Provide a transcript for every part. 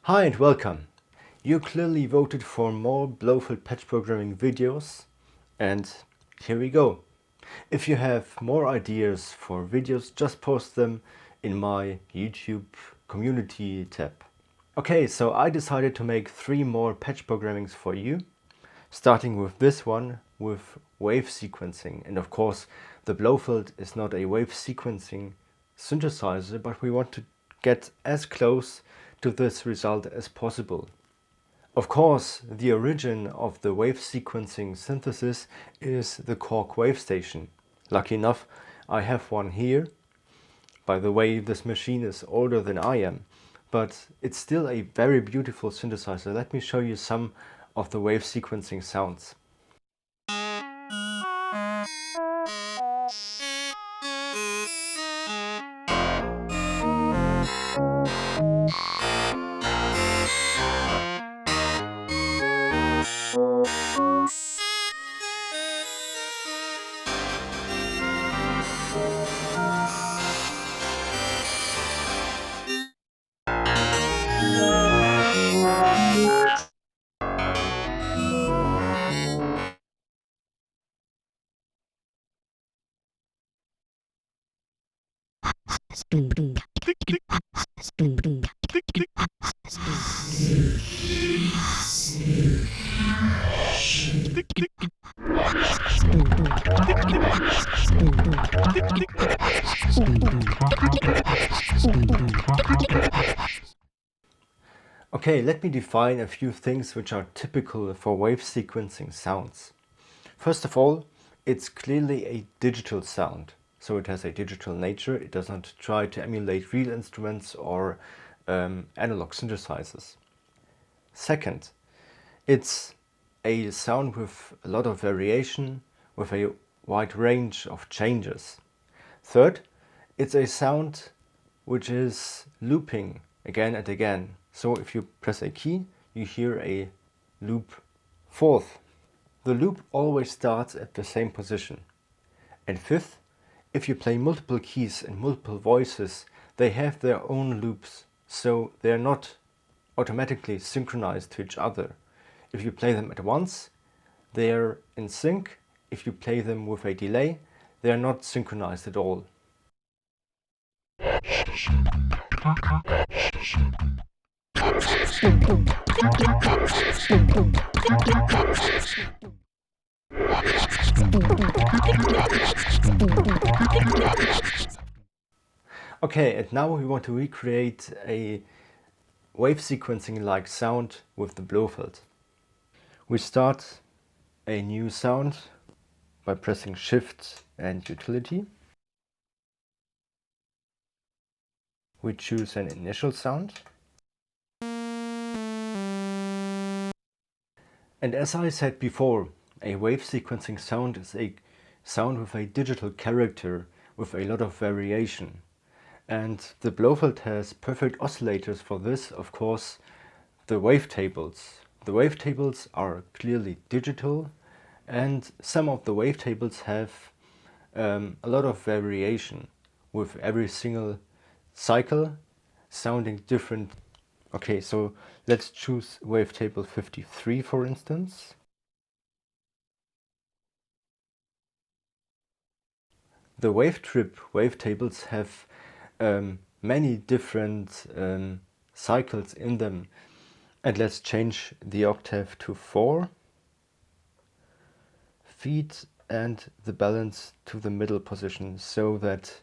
Hi and welcome. You clearly voted for more Blofeld patch programming videos, and here we go. If you have more ideas for videos, just post them in my YouTube community tab. Okay, so I decided to make 3 more patch programmings for you, starting with this one with wave sequencing. And of course, the Blofeld is not a wave sequencing synthesizer, but we want to get as close to this result as possible. Of course, the origin of the wave sequencing synthesis is the Korg Wavestation. Lucky enough, I have one here. By the way, this machine is older than I am, but it's still a very beautiful synthesizer. Let me show you some of the wave sequencing sounds. Okay, let me define a few things which are typical for wave sequencing sounds. First of all, it's clearly a digital sound, so it has a digital nature. It does not try to emulate real instruments or analog synthesizers. Second, it's a sound with a lot of variation, with a wide range of changes. Third, it's a sound which is looping again and again. So if you press a key, you hear a loop. Fourth, the loop always starts at the same position. And fifth, if you play multiple keys and multiple voices, they have their own loops, so they're not automatically synchronized to each other. If you play them at once, they're in sync. If you play them with a delay, they're not synchronized at all. Okay, and now we want to recreate a wave sequencing like sound with the Blofeld. We start a new sound by pressing Shift and Utility. We choose an initial sound. And as I said before, a wave sequencing sound is a sound with a digital character with a lot of variation. And the Blofeld has perfect oscillators for this, of course, the wavetables. The wavetables are clearly digital, and some of the wavetables have a lot of variation, with every single cycle sounding different. Okay, so let's choose wavetable 53 for instance. The wave trip wavetables have many different cycles in them, and let's change the octave to 4, feed and the balance to the middle position, so that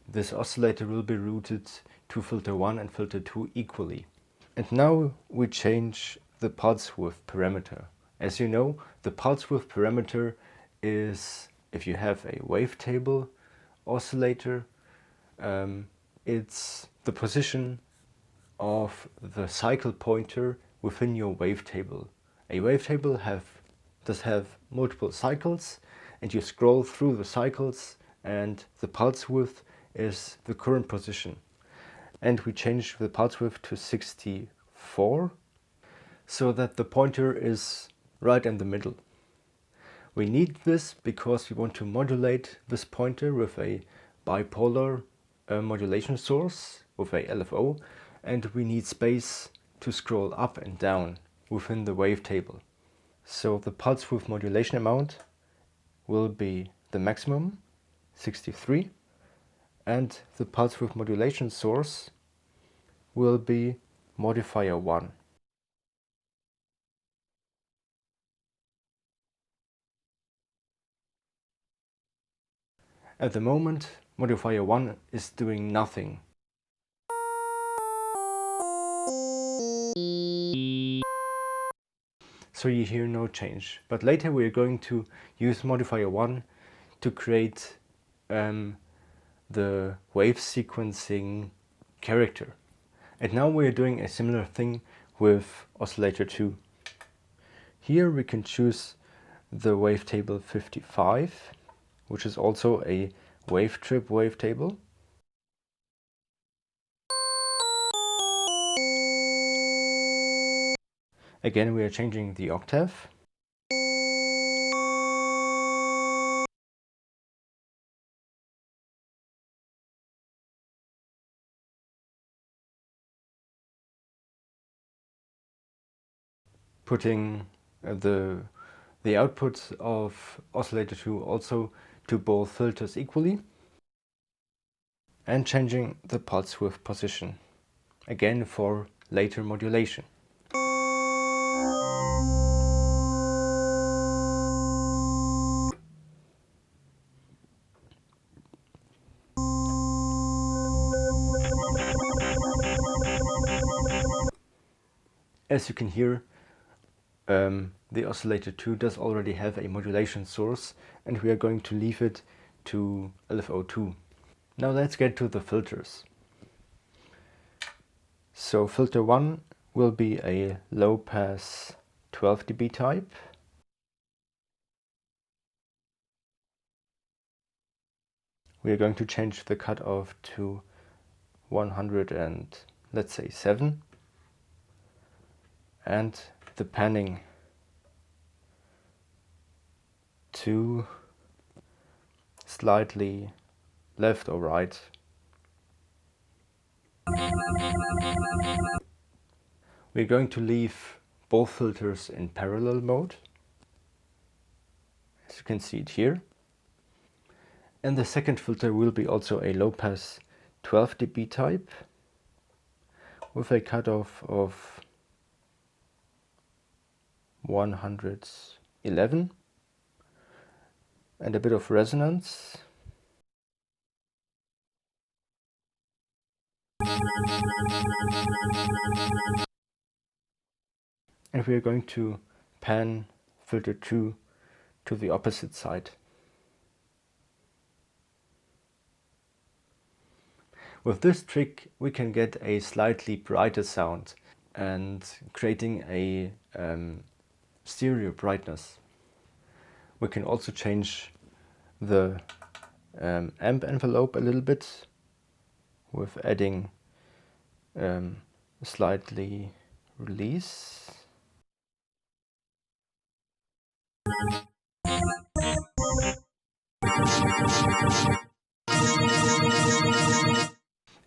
this oscillator will be routed to filter 1 and filter 2 equally. And now we change the pulse width parameter. As you know, the pulse width parameter is, if you have a wavetable oscillator, it's the position of the cycle pointer within your wavetable. A wavetable does have multiple cycles, and you scroll through the cycles, and the pulse width is the current position. And we change the pulse width to 64 so that the pointer is right in the middle. We need this because we want to modulate this pointer with a bipolar modulation source with a LFO, and we need space to scroll up and down within the wavetable. So the pulse width modulation amount will be the maximum, 63, and the pulse width modulation source will be modifier 1. At the moment, modifier 1 is doing nothing. So you hear no change. But later we are going to use modifier 1 to create the wave sequencing character. And now we are doing a similar thing with Oscillator 2. Here we can choose the wavetable 55, which is also a wave trip wavetable. Again, we are changing the octave. Putting the output of Oscillator 2 also to both filters equally, and changing the pulse width position, again for later modulation. As you can hear, the Oscillator 2 does already have a modulation source, and we are going to leave it to LFO2. Now let's get to the filters. So filter 1 will be a low pass 12 dB type. We are going to change the cutoff to 100 and let's say 7, and the panning to slightly left or right. We're going to leave both filters in parallel mode, as you can see it here. And the second filter will be also a low pass 12 dB type with a cutoff of 111 and a bit of resonance. And we are going to pan filter 2 to the opposite side. With this trick we can get a slightly brighter sound and creating a stereo brightness. We can also change the amp envelope a little bit with adding slightly release.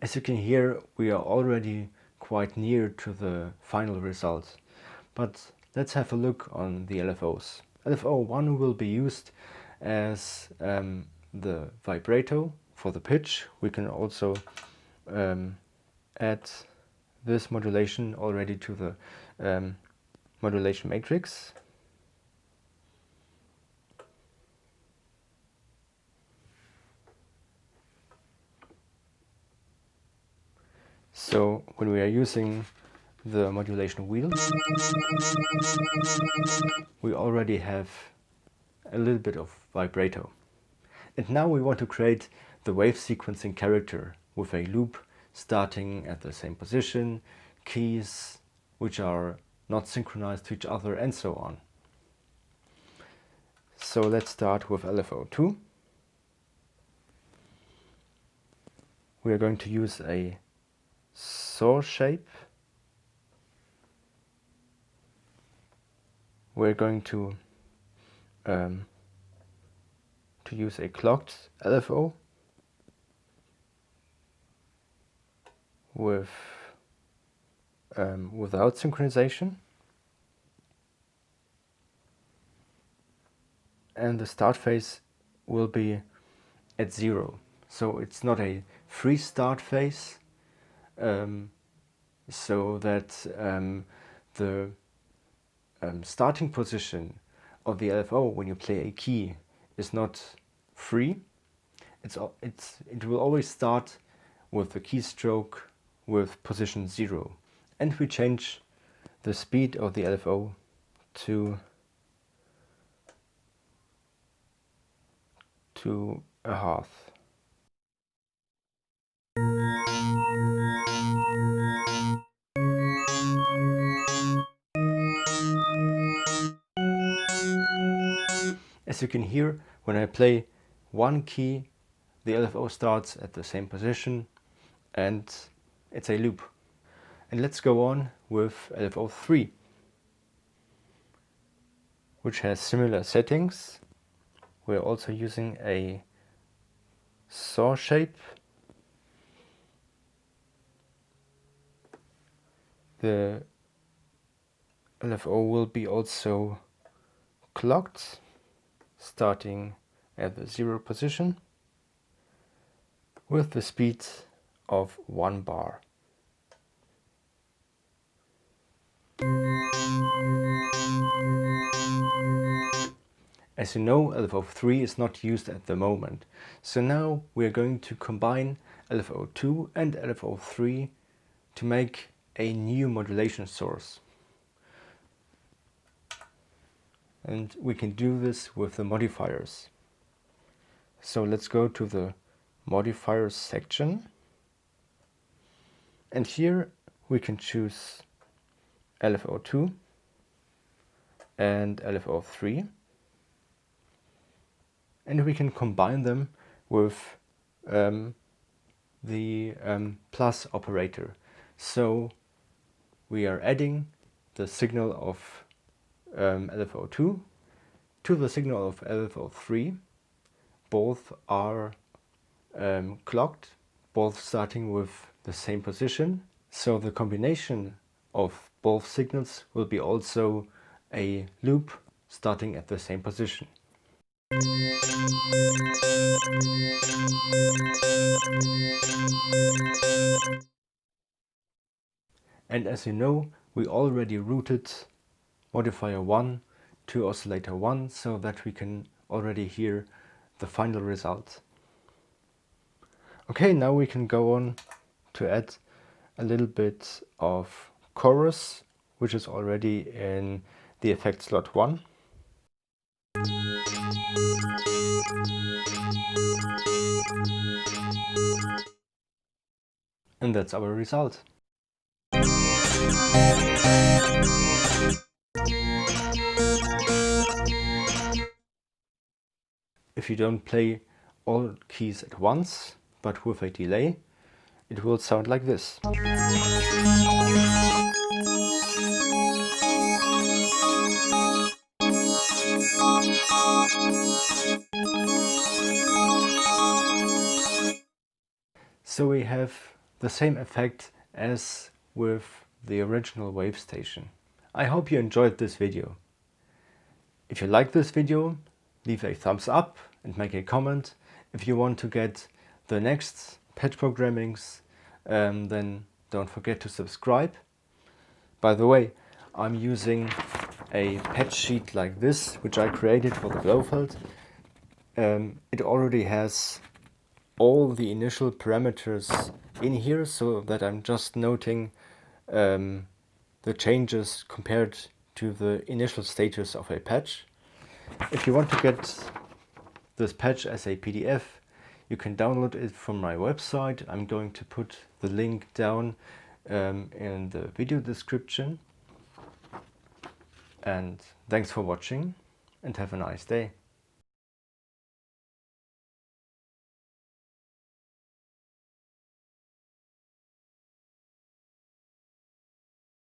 As you can hear, we are already quite near to the final result, but let's have a look on the LFOs. LFO 1 will be used as the vibrato for the pitch. We can also add this modulation already to the modulation matrix. So when we are using the modulation wheels, we already have a little bit of vibrato. And now we want to create the wave sequencing character with a loop starting at the same position, keys which are not synchronized to each other, and so on. So let's start with LFO2. We are going to use a saw shape. We're going to use a clocked LFO with without synchronization, and the start phase will be at 0. So it's not a free start phase, so that the starting position of the LFO when you play a key is not free. It will always start with the keystroke with position 0, and we change the speed of the LFO to a half. As you can hear, when I play one key, the LFO starts at the same position and it's a loop. And let's go on with LFO3, which has similar settings. We're also using a saw shape. The LFO will be also clocked, starting at the 0 position with the speed of 1 bar. As you know, LFO3 is not used at the moment, so now we are going to combine LFO2 and LFO3 to make a new modulation source. And we can do this with the modifiers. So let's go to the modifiers section, and here we can choose LFO2 and LFO3, and we can combine them with the plus operator. So we are adding the signal of LFO2 to the signal of LFO3. Both are clocked, both starting with the same position. So the combination of both signals will be also a loop starting at the same position. And as you know, we already routed modifier 1 to oscillator 1 so that we can already hear the final result. Okay, now we can go on to add a little bit of chorus, which is already in the effect slot 1. And that's our result. If you don't play all keys at once, but with a delay, it will sound like this. So we have the same effect as with the original Wavestation. I hope you enjoyed this video. If you like this video, leave a thumbs up and make a comment. If you want to get the next patch programmings, then don't forget to subscribe. By the way, I'm using a patch sheet like this, which I created for the Blofeld. It already has all the initial parameters in here, so that I'm just noting the changes compared to the initial status of a patch. If you want to get this patch as a PDF, You can download it from my website. I'm going to put the link down in the video description. And thanks for watching and have a nice day.